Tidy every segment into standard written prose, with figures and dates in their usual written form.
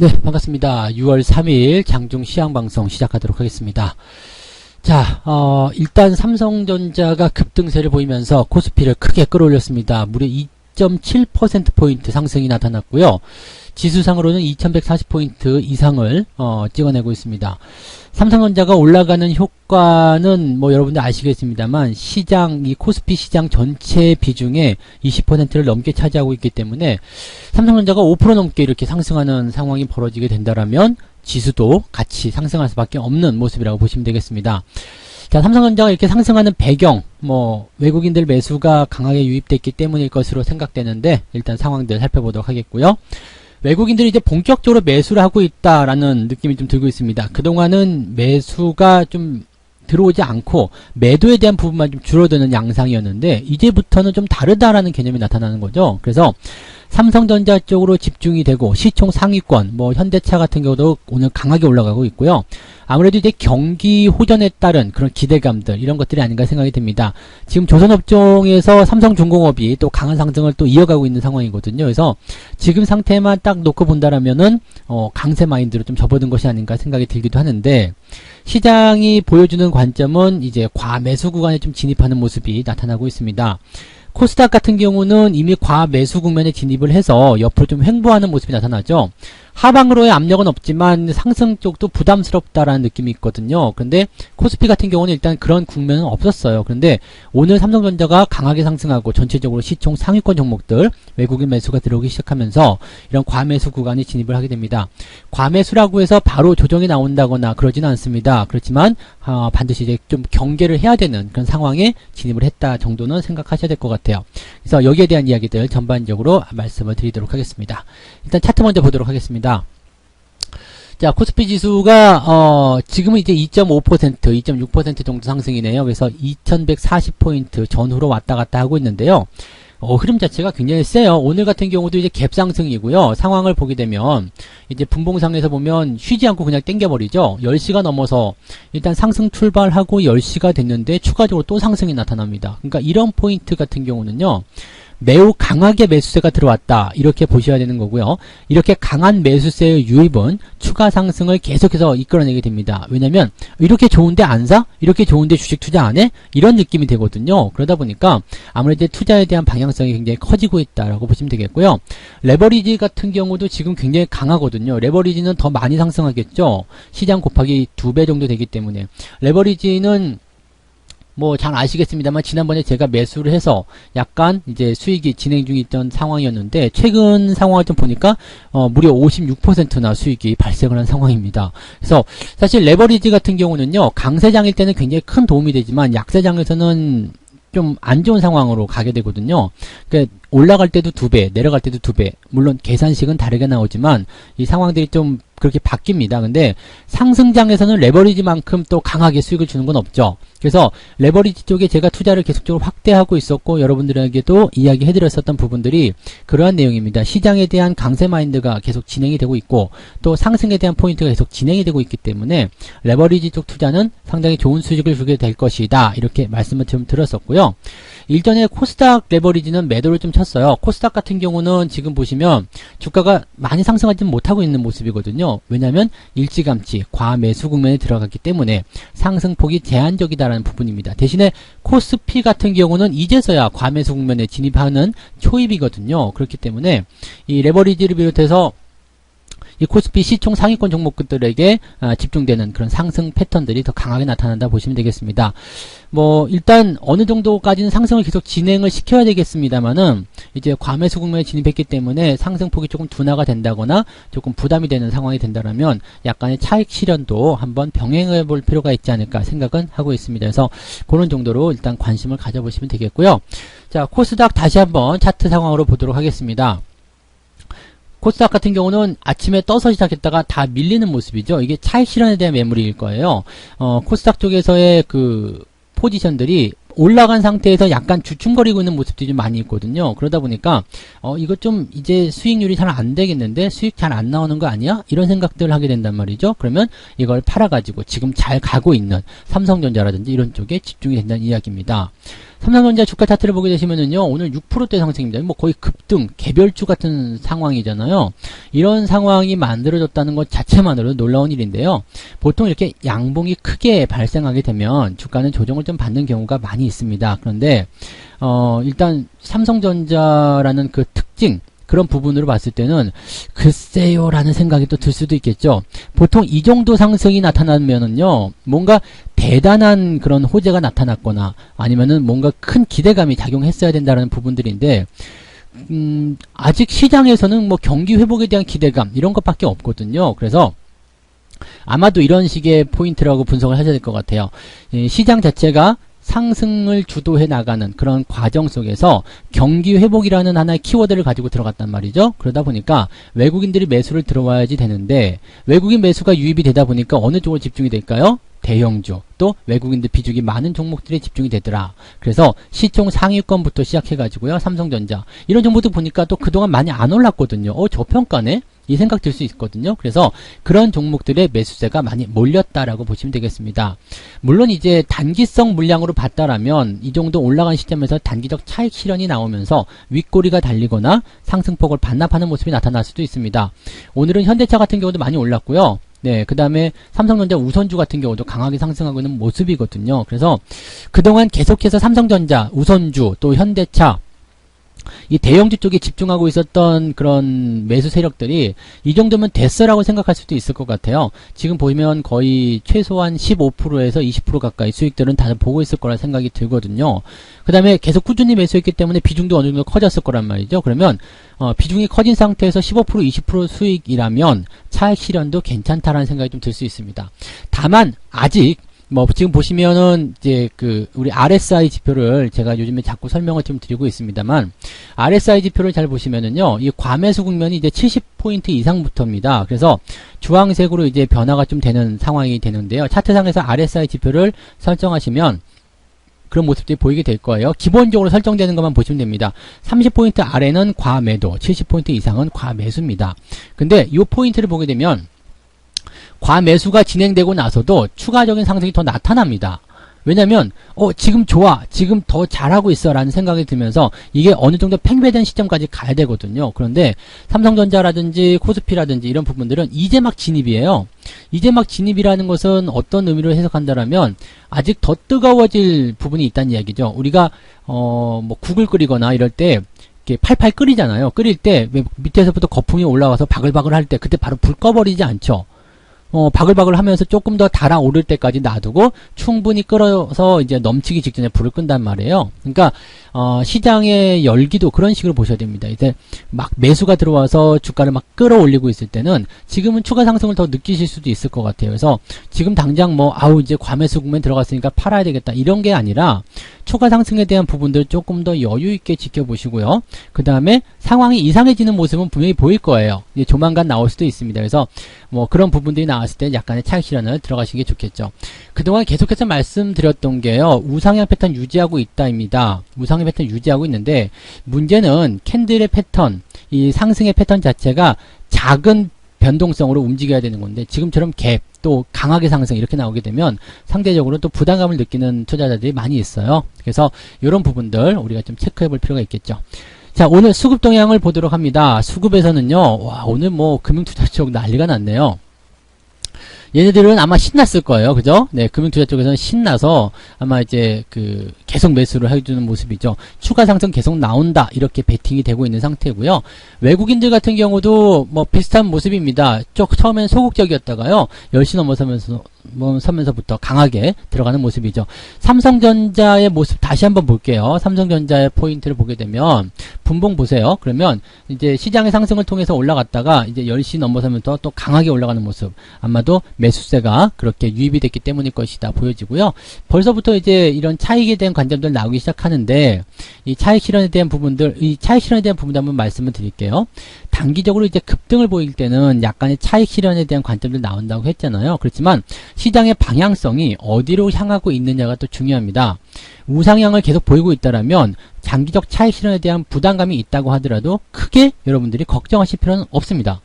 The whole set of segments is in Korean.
네, 반갑습니다. 6월 3일 장중 시황방송 시작하도록 하겠습니다. 자, 일단 삼성전자가 급등세를 보이면서 코스피를 크게 끌어올렸습니다. 무려 2.7%포인트 상승이 나타났고요. 지수상으로는 2140포인트 이상을 찍어내고 있습니다. 삼성전자가 올라가는 효과는 뭐 여러분들 아시겠습니다만 이 코스피 시장 전체 비중의 20%를 넘게 차지하고 있기 때문에 삼성전자가 5% 넘게 이렇게 상승하는 상황이 벌어지게 된다라면 지수도 같이 상승할 수밖에 없는 모습이라고 보시면 되겠습니다. 자, 삼성전자가 이렇게 상승하는 배경, 외국인들 매수가 강하게 유입됐기 때문일 것으로 생각되는데 일단 상황들 살펴보도록 하겠고요. 외국인들이 이제 본격적으로 매수를 하고 있다라는 느낌이 좀 들고 있습니다. 그동안은 매수가 좀 들어오지 않고 매도에 대한 부분만 좀 줄어드는 양상이었는데 이제부터는 좀 다르다라는 개념이 나타나는 거죠. 그래서 삼성전자 쪽으로 집중이 되고 시총 상위권, 현대차 같은 경우도 오늘 강하게 올라가고 있고요. 아무래도 이제 경기 호전에 따른 그런 기대감들 이런 것들이 아닌가 생각이 듭니다. 지금 조선업종에서 삼성중공업이 또 강한 상승을 또 이어가고 있는 상황이거든요. 그래서 지금 상태만 딱 놓고 본다라면은 강세 마인드로 좀 접어든 것이 아닌가 생각이 들기도 하는데 시장이 보여주는 관점은 이제 과매수 구간에 좀 진입하는 모습이 나타나고 있습니다. 코스닥 같은 경우는 이미 과매수 국면에 진입을 해서 옆으로 좀 횡보하는 모습이 나타나죠. 하방으로의 압력은 없지만 상승 쪽도 부담스럽다라는 느낌이 있거든요. 그런데 코스피 같은 경우는 일단 그런 국면은 없었어요. 그런데 오늘 삼성전자가 강하게 상승하고 전체적으로 시총 상위권 종목들 외국인 매수가 들어오기 시작하면서 이런 과매수 구간에 진입을 하게 됩니다. 과매수라고 해서 바로 조정이 나온다거나 그러지는 않습니다. 그렇지만 반드시 이제 좀 경계를 해야 되는 그런 상황에 진입을 했다 정도는 생각하셔야 될 것 같아요. 그래서 여기에 대한 이야기들 전반적으로 말씀을 드리도록 하겠습니다. 일단 차트 먼저 보도록 하겠습니다. 자, 코스피 지수가 지금은 이제 2.5%, 2.6% 정도 상승이네요. 그래서 2140포인트 전후로 왔다 갔다 하고 있는데요. 흐름 자체가 굉장히 세요. 오늘 같은 경우도 이제 갭상승이고요. 상황을 보게 되면 이제 분봉상에서 보면 쉬지 않고 그냥 땡겨버리죠. 10시가 넘어서 일단 상승 출발하고 10시가 됐는데 추가적으로 또 상승이 나타납니다. 그러니까 이런 포인트 같은 경우는요. 매우 강하게 매수세가 들어왔다 이렇게 보셔야 되는 거고요. 이렇게 강한 매수세의 유입은 추가 상승을 계속해서 이끌어내게 됩니다. 왜냐면 이렇게 좋은데 안 사? 이렇게 좋은데 주식 투자 안 해? 이런 느낌이 되거든요. 그러다 보니까 아무래도 투자에 대한 방향성이 굉장히 커지고 있다라고 보시면 되겠고요. 레버리지 같은 경우도 지금 굉장히 강하거든요. 레버리지는 더 많이 상승하겠죠. 시장 곱하기 2배 정도 되기 때문에 레버리지는 잘 아시겠습니다만 지난번에 제가 매수를 해서 약간 이제 수익이 진행 중에 있던 상황이었는데 최근 상황을 좀 보니까 무려 56%나 수익이 발생을 한 상황입니다. 그래서 사실 레버리지 같은 경우는요. 강세장일 때는 굉장히 큰 도움이 되지만 약세장에서는 좀 안 좋은 상황으로 가게 되거든요. 그러니까 올라갈 때도 2배, 내려갈 때도 2배. 물론 계산식은 다르게 나오지만 이 상황들이 좀 그렇게 바뀝니다. 근데 상승장에서는 레버리지만큼 또 강하게 수익을 주는 건 없죠. 그래서 레버리지 쪽에 제가 투자를 계속적으로 확대하고 있었고 여러분들에게도 이야기해드렸었던 부분들이 그러한 내용입니다. 시장에 대한 강세 마인드가 계속 진행이 되고 있고 또 상승에 대한 포인트가 계속 진행이 되고 있기 때문에 레버리지 쪽 투자는 상당히 좋은 수익을 주게 될 것이다. 이렇게 말씀을 좀 드렸었고요. 일전에 코스닥 레버리지는 매도를 좀 쳤어요. 코스닥 같은 경우는 지금 보시면 주가가 많이 상승하지 못하고 있는 모습이거든요. 왜냐하면 일찌감치 과매수 국면에 들어갔기 때문에 상승폭이 제한적이다라는 부분입니다. 대신에 코스피 같은 경우는 이제서야 과매수 국면에 진입하는 초입이거든요. 그렇기 때문에 이 레버리지를 비롯해서 이 코스피 시총 상위권 종목들에게 집중되는 그런 상승 패턴들이 더 강하게 나타난다 보시면 되겠습니다. 일단 어느 정도까지는 상승을 계속 진행을 시켜야 되겠습니다만은 이제 과매수 국면에 진입했기 때문에 상승폭이 조금 둔화가 된다거나 조금 부담이 되는 상황이 된다라면 약간의 차익 실현도 한번 병행해 볼 필요가 있지 않을까 생각은 하고 있습니다. 그래서 그런 정도로 일단 관심을 가져보시면 되겠고요. 자, 코스닥 다시 한번 차트 상황으로 보도록 하겠습니다. 코스닥 같은 경우는 아침에 떠서 시작했다가 다 밀리는 모습이죠. 이게 차익 실현에 대한 매물일 거예요. 코스닥 쪽에서의 그 포지션들이 올라간 상태에서 약간 주춤거리고 있는 모습들이 좀 많이 있거든요. 그러다 보니까 이거 좀 이제 수익률이 잘 안 되겠는데 수익 잘 안 나오는 거 아니야? 이런 생각들을 하게 된단 말이죠. 그러면 이걸 팔아가지고 지금 잘 가고 있는 삼성전자라든지 이런 쪽에 집중이 된다는 이야기입니다. 삼성전자 주가 차트를 보게 되시면은요, 오늘 6%대 상승입니다. 뭐 거의 급등, 개별주 같은 상황이잖아요. 이런 상황이 만들어졌다는 것 자체만으로도 놀라운 일인데요. 보통 이렇게 양봉이 크게 발생하게 되면 주가는 조정을 좀 받는 경우가 많이 있습니다. 그런데 일단 삼성전자라는 그 특징, 그런 부분으로 봤을 때는 글쎄요 라는 생각이 또 들 수도 있겠죠. 보통 이 정도 상승이 나타나면은요, 뭔가 대단한 그런 호재가 나타났거나 아니면은 뭔가 큰 기대감이 작용했어야 된다는 부분들인데, 아직 시장에서는 뭐 경기 회복에 대한 기대감 이런 것밖에 없거든요. 그래서 아마도 이런 식의 포인트라고 분석을 하셔야 될 것 같아요. 시장 자체가 상승을 주도해 나가는 그런 과정 속에서 경기 회복이라는 하나의 키워드를 가지고 들어갔단 말이죠. 그러다 보니까 외국인들이 매수를 들어와야지 되는데, 외국인 매수가 유입이 되다 보니까 어느 쪽으로 집중이 될까요? 대형주, 또 외국인들 비중이 많은 종목들에 집중이 되더라. 그래서 시총 상위권부터 시작해가지고요, 삼성전자 이런 종목들 보니까 또 그동안 많이 안 올랐거든요. 저평가네? 이 생각 들 수 있거든요. 그래서 그런 종목들의 매수세가 많이 몰렸다라고 보시면 되겠습니다. 물론 이제 단기성 물량으로 봤다라면 이 정도 올라간 시점에서 단기적 차익 실현이 나오면서 윗꼬리가 달리거나 상승폭을 반납하는 모습이 나타날 수도 있습니다. 오늘은 현대차 같은 경우도 많이 올랐고요. 네, 그 다음에 삼성전자 우선주 같은 경우도 강하게 상승하고 있는 모습이거든요. 그래서 그동안 계속해서 삼성전자, 우선주, 또 현대차, 이 대형주 쪽에 집중하고 있었던 그런 매수 세력들이 이 정도면 됐어라고 생각할 수도 있을 것 같아요. 지금 보면 거의 최소한 15%에서 20% 가까이 수익들은 다들 보고 있을 거라 생각이 들거든요. 그 다음에 계속 꾸준히 매수했기 때문에 비중도 어느 정도 커졌을 거란 말이죠. 그러면 비중이 커진 상태에서 15% 20% 수익이라면 차익 실현도 괜찮다라는 생각이 좀 들 수 있습니다. 다만 아직 지금 보시면은, 이제, 우리 RSI 지표를 제가 요즘에 자꾸 설명을 좀 드리고 있습니다만, RSI 지표를 잘 보시면은요, 이 과매수 국면이 이제 70포인트 이상부터입니다. 그래서 주황색으로 이제 변화가 좀 되는 상황이 되는데요. 차트상에서 RSI 지표를 설정하시면, 그런 모습들이 보이게 될 거예요. 기본적으로 설정되는 것만 보시면 됩니다. 30포인트 아래는 과매도, 70포인트 이상은 과매수입니다. 근데 이 포인트를 보게 되면, 과매수가 진행되고 나서도 추가적인 상승이 더 나타납니다. 왜냐면 지금 좋아, 지금 더 잘하고 있어 라는 생각이 들면서 이게 어느 정도 팽배된 시점까지 가야 되거든요. 그런데 삼성전자라든지 코스피라든지 이런 부분들은 이제 막 진입이에요. 이제 막 진입이라는 것은 어떤 의미로 해석한다라면 아직 더 뜨거워질 부분이 있다는 이야기죠. 우리가 국을 끓이거나 이럴 때 이렇게 팔팔 끓이잖아요. 끓일 때 밑에서부터 거품이 올라와서 바글바글 할 때 그때 바로 불 꺼버리지 않죠. 바글바글 하면서 조금 더 달아오를 때까지 놔두고 충분히 끓어서 이제 넘치기 직전에 불을 끈단 말이에요. 그러니까, 시장의 열기도 그런 식으로 보셔야 됩니다. 이제 막 매수가 들어와서 주가를 막 끌어올리고 있을 때는 지금은 추가 상승을 더 느끼실 수도 있을 것 같아요. 그래서 지금 당장 이제 과매수 국면 들어갔으니까 팔아야 되겠다. 이런 게 아니라 추가 상승에 대한 부분들 조금 더 여유 있게 지켜보시고요. 그 다음에 상황이 이상해지는 모습은 분명히 보일 거예요. 이제 조만간 나올 수도 있습니다. 그래서 그런 부분들이 나왔을 때 약간의 차익 실현을 들어가시는 게 좋겠죠. 그동안 계속해서 말씀드렸던 게요, 우상향 패턴 유지하고 있다입니다. 우상향 패턴 유지하고 있는데, 문제는 캔들의 패턴, 이 상승의 패턴 자체가 작은 변동성으로 움직여야 되는 건데, 지금처럼 갭, 또 강하게 상승 이렇게 나오게 되면 상대적으로 또 부담감을 느끼는 투자자들이 많이 있어요. 그래서 이런 부분들 우리가 좀 체크해 볼 필요가 있겠죠. 자, 오늘 수급 동향을 보도록 합니다. 수급에서는요, 오늘 금융투자 쪽 난리가 났네요. 얘네들은 아마 신났을 거예요. 그죠? 네, 금융투자 쪽에서는 신나서 아마 이제 계속 매수를 해주는 모습이죠. 추가 상승 계속 나온다. 이렇게 베팅이 되고 있는 상태고요. 외국인들 같은 경우도 비슷한 모습입니다. 처음엔 소극적이었다가요, 10시 넘어서면서부터 강하게 들어가는 모습이죠. 삼성전자의 모습 다시 한번 볼게요. 삼성전자의 포인트를 보게 되면 분봉 보세요. 그러면 이제 시장의 상승을 통해서 올라갔다가 이제 10시 넘어서면서 또 강하게 올라가는 모습. 아마도 매수세가 그렇게 유입이 됐기 때문일 것이다 보여지고요. 벌써부터 이제 이런 차익에 대한 관점들 나오기 시작하는데, 이 차익 실현에 대한 부분들 한번 말씀을 드릴게요. 단기적으로 이제 급등을 보일 때는 약간의 차익 실현에 대한 관점들 나온다고 했잖아요. 그렇지만 시장의 방향성이 어디로 향하고 있느냐가 또 중요합니다. 우상향을 계속 보이고 있다라면 장기적 차익 실현에 대한 부담감이 있다고 하더라도 크게 여러분들이 걱정하실 필요는 없습니다.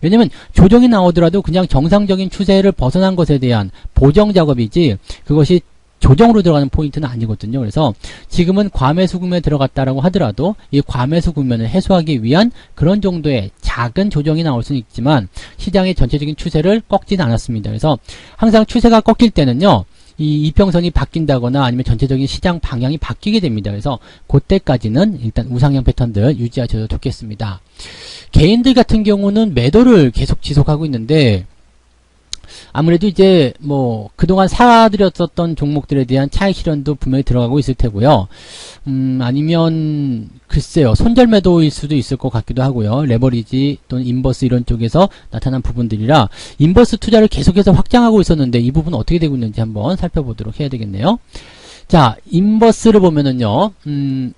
왜냐면 조정이 나오더라도 그냥 정상적인 추세를 벗어난 것에 대한 보정 작업이지, 그것이 조정으로 들어가는 포인트는 아니거든요. 그래서 지금은 과매수 국면에 들어갔다라고 하더라도 이 과매수 국면을 해소하기 위한 그런 정도의 작은 조정이 나올 수는 있지만 시장의 전체적인 추세를 꺾지는 않았습니다. 그래서 항상 추세가 꺾일 때는요, 이 이평선이 바뀐다거나 아니면 전체적인 시장 방향이 바뀌게 됩니다. 그래서 그때까지는 일단 우상향 패턴들 유지하셔도 좋겠습니다. 개인들 같은 경우는 매도를 계속 지속하고 있는데 아무래도 이제 뭐 그동안 사들였었던 종목들에 대한 차익 실현도 분명히 들어가고 있을 테고요. 아니면 글쎄요, 손절 매도일 수도 있을 것 같기도 하고요. 레버리지 또는 인버스 이런 쪽에서 나타난 부분들이라 인버스 투자를 계속해서 확장하고 있었는데 이 부분은 어떻게 되고 있는지 한번 살펴보도록 해야 되겠네요. 자, 인버스를 보면은요,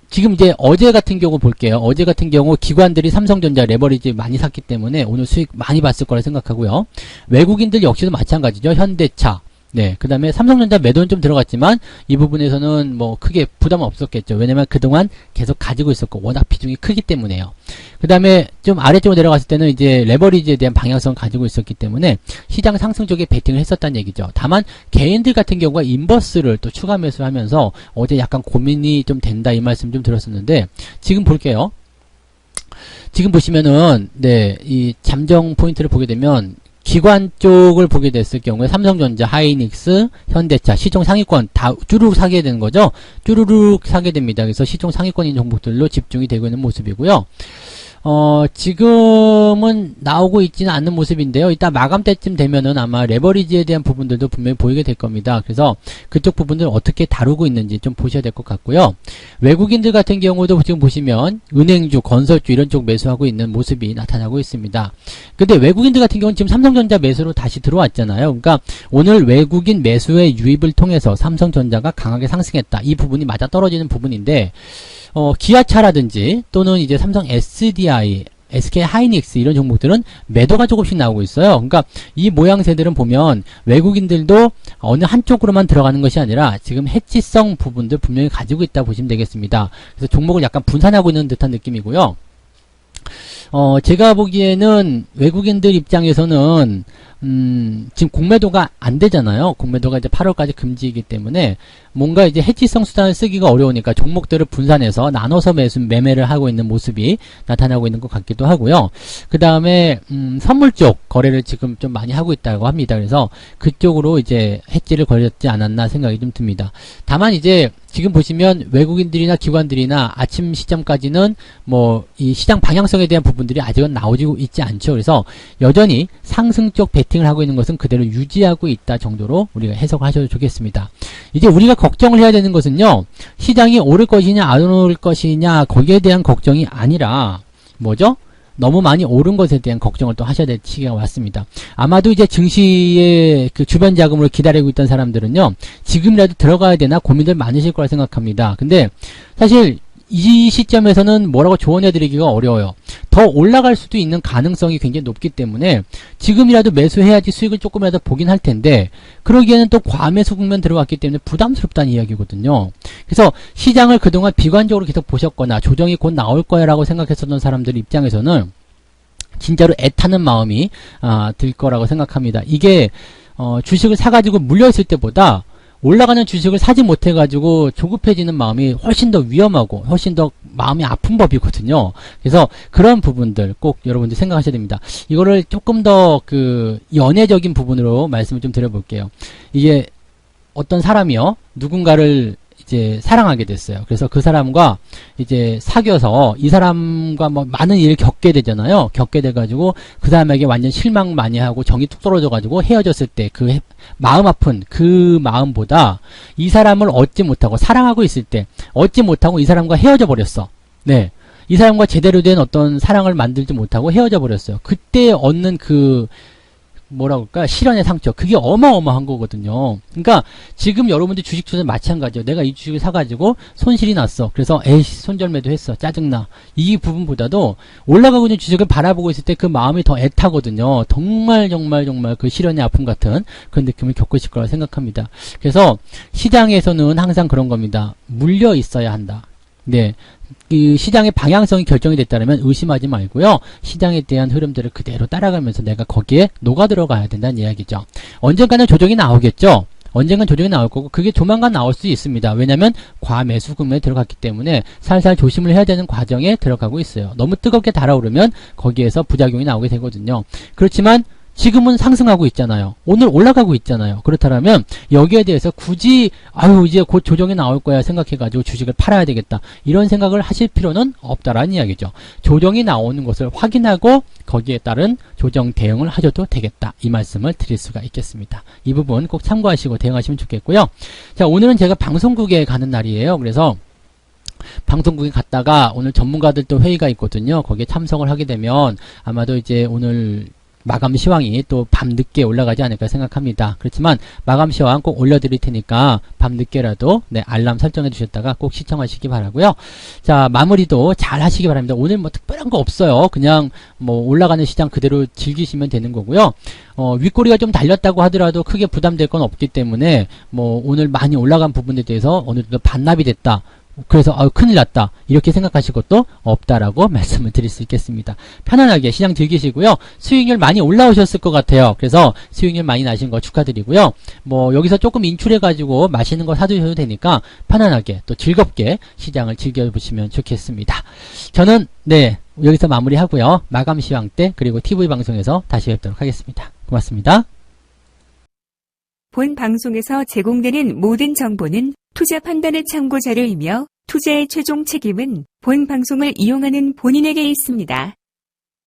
지금 이제 어제 같은 경우 볼게요. 어제 같은 경우 기관들이 삼성전자 레버리지 많이 샀기 때문에 오늘 수익 많이 봤을 거라 생각하고요. 외국인들 역시도 마찬가지죠. 현대차. 네, 그 다음에 삼성전자 매도는 좀 들어갔지만 이 부분에서는 뭐 크게 부담은 없었겠죠. 왜냐면 그동안 계속 가지고 있었고 워낙 비중이 크기 때문에요. 그 다음에 좀 아래쪽으로 내려갔을 때는 이제 레버리지에 대한 방향성을 가지고 있었기 때문에 시장 상승 쪽에 베팅을 했었다는 얘기죠. 다만 개인들 같은 경우가 인버스를 또 추가 매수하면서 어제 약간 고민이 좀 된다 이 말씀 좀 들었었는데 지금 볼게요. 지금 보시면은 네, 이 잠정 포인트를 보게 되면 기관 쪽을 보게 됐을 경우에 삼성전자, 하이닉스, 현대차, 시총 상위권 다 쭈루룩 사게 되는 거죠. 쭈루룩 사게 됩니다. 그래서 시총 상위권인 종목들로 집중이 되고 있는 모습이고요. 지금은 나오고 있지는 않는 모습인데요. 이따 마감 때쯤 되면은 아마 레버리지에 대한 부분들도 분명히 보이게 될 겁니다. 그래서 그쪽 부분들 어떻게 다루고 있는지 좀 보셔야 될 것 같고요. 외국인들 같은 경우도 지금 보시면 은행주, 건설주 이런 쪽 매수하고 있는 모습이 나타나고 있습니다. 근데 외국인들 같은 경우는 지금 삼성전자 매수로 다시 들어왔잖아요. 그러니까 오늘 외국인 매수의 유입을 통해서 삼성전자가 강하게 상승했다. 이 부분이 맞아 떨어지는 부분인데 기아차라든지 또는 이제 삼성 SDI, SK 하이닉스 이런 종목들은 매도가 조금씩 나오고 있어요. 그러니까 이 모양새들은 보면 외국인들도 어느 한쪽으로만 들어가는 것이 아니라 지금 해치성 부분들 분명히 가지고 있다 보시면 되겠습니다. 그래서 종목을 약간 분산하고 있는 듯한 느낌이고요. 제가 보기에는 외국인들 입장에서는 지금 공매도가 안 되잖아요. 공매도가 이제 8월까지 금지이기 때문에 뭔가 이제 해지성 수단을 쓰기가 어려우니까 종목들을 분산해서 나눠서 매매를 하고 있는 모습이 나타나고 있는 것 같기도 하고요. 그 다음에 선물 쪽 거래를 지금 좀 많이 하고 있다고 합니다. 그래서 그쪽으로 이제 해지를 걸렸지 않았나 생각이 좀 듭니다. 다만 이제 지금 보시면 외국인들이나 기관들이나 아침 시점까지는 뭐 이 시장 방향성에 대한 부분들이 아직은 나오지고 있지 않죠. 그래서 여전히 상승 쪽 베팅을 하고 있는 것은 그대로 유지하고 있다 정도로 우리가 해석하셔도 좋겠습니다. 이제 우리가 걱정을 해야 되는 것은요, 시장이 오를 것이냐 안 오를 것이냐 거기에 대한 걱정이 아니라 뭐죠? 너무 많이 오른 것에 대한 걱정을 또 하셔야 될 시기가 왔습니다. 아마도 이제 증시의 그 주변 자금으로 기다리고 있던 사람들은요, 지금이라도 들어가야 되나 고민들 많으실 거라 생각합니다. 근데 사실 이 시점에서는 뭐라고 조언해드리기가 어려워요. 더 올라갈 수도 있는 가능성이 굉장히 높기 때문에 지금이라도 매수해야지 수익을 조금이라도 보긴 할 텐데 그러기에는 또 과매수 국면 들어왔기 때문에 부담스럽다는 이야기거든요. 그래서 시장을 그동안 비관적으로 계속 보셨거나 조정이 곧 나올 거야 라고 생각했었던 사람들 입장에서는 진짜로 애타는 마음이 들 거라고 생각합니다. 이게 주식을 사가지고 물려있을 때보다 올라가는 주식을 사지 못해가지고 조급해지는 마음이 훨씬 더 위험하고 훨씬 더 마음이 아픈 법이거든요. 그래서 그런 부분들 꼭 여러분들 생각하셔야 됩니다. 이거를 조금 더 그 연애적인 부분으로 말씀을 좀 드려볼게요. 이게 어떤 사람이요, 누군가를 이제 사랑하게 됐어요. 그래서 그 사람과 이제 사귀어서 이 사람과 뭐 많은 일을 겪게 되잖아요. 겪게 돼가지고 그 사람에게 완전 실망 많이 하고 정이 뚝 떨어져가지고 헤어졌을 때 그 마음 아픈 그 마음보다 이 사람을 얻지 못하고 사랑하고 있을 때 얻지 못하고 이 사람과 헤어져 버렸어. 네. 이 사람과 제대로 된 어떤 사랑을 만들지 못하고 헤어져 버렸어요. 그때 얻는 그 뭐라고 할까? 실현의 상처. 그게 어마어마한 거거든요. 그러니까 지금 여러분들 주식 투자 마찬가지예요. 내가 이 주식을 사가지고 손실이 났어. 그래서 에이씨 손절매도 했어. 짜증나. 이 부분보다도 올라가고 있는 주식을 바라보고 있을 때 그 마음이 더 애타거든요. 정말 그 실현의 아픔 같은 그런 느낌을 겪으실 거라 생각합니다. 그래서 시장에서는 항상 그런 겁니다. 물려 있어야 한다. 네. 이 시장의 방향성이 결정이 됐다면 의심하지 말고요. 시장에 대한 흐름들을 그대로 따라가면서 내가 거기에 녹아 들어가야 된다는 이야기죠. 언젠가는 조정이 나오겠죠. 언젠간 조정이 나올 거고 그게 조만간 나올 수 있습니다. 왜냐하면 과매수금에 들어갔기 때문에 살살 조심을 해야 되는 과정에 들어가고 있어요. 너무 뜨겁게 달아오르면 거기에서 부작용이 나오게 되거든요. 그렇지만 지금은 상승하고 있잖아요. 오늘 올라가고 있잖아요. 그렇다면 여기에 대해서 굳이 이제 곧 조정이 나올 거야 생각해가지고 주식을 팔아야 되겠다 이런 생각을 하실 필요는 없다라는 이야기죠. 조정이 나오는 것을 확인하고 거기에 따른 조정 대응을 하셔도 되겠다 이 말씀을 드릴 수가 있겠습니다. 이 부분 꼭 참고하시고 대응하시면 좋겠고요. 자, 오늘은 제가 방송국에 가는 날이에요. 그래서 방송국에 갔다가 오늘 전문가들 또 회의가 있거든요. 거기에 참석을 하게 되면 아마도 이제 오늘 마감 시황이 또 밤늦게 올라가지 않을까 생각합니다. 그렇지만 마감 시황 꼭 올려드릴 테니까 밤늦게라도 알람 설정해 주셨다가 꼭 시청하시기 바라고요. 자, 마무리도 잘 하시기 바랍니다. 오늘 뭐 특별한 거 없어요. 그냥 뭐 올라가는 시장 그대로 즐기시면 되는 거고요. 윗꼬리가 좀 달렸다고 하더라도 크게 부담될 건 없기 때문에 뭐 오늘 많이 올라간 부분에 대해서 어느 정도 반납이 됐다. 그래서 큰일 났다 이렇게 생각하실 것도 없다라고 말씀을 드릴 수 있겠습니다. 편안하게 시장 즐기시고요. 수익률 많이 올라오셨을 것 같아요. 그래서 수익률 많이 나신 거 축하드리고요. 뭐 여기서 조금 인출해 가지고 맛있는 거 사드셔도 되니까 편안하게 또 즐겁게 시장을 즐겨보시면 좋겠습니다. 저는 여기서 마무리하고요. 마감 시황 때 그리고 TV 방송에서 다시 뵙도록 하겠습니다. 고맙습니다. 본 방송에서 제공되는 모든 정보는 투자 판단의 참고 자료이며 투자의 최종 책임은 본 방송을 이용하는 본인에게 있습니다.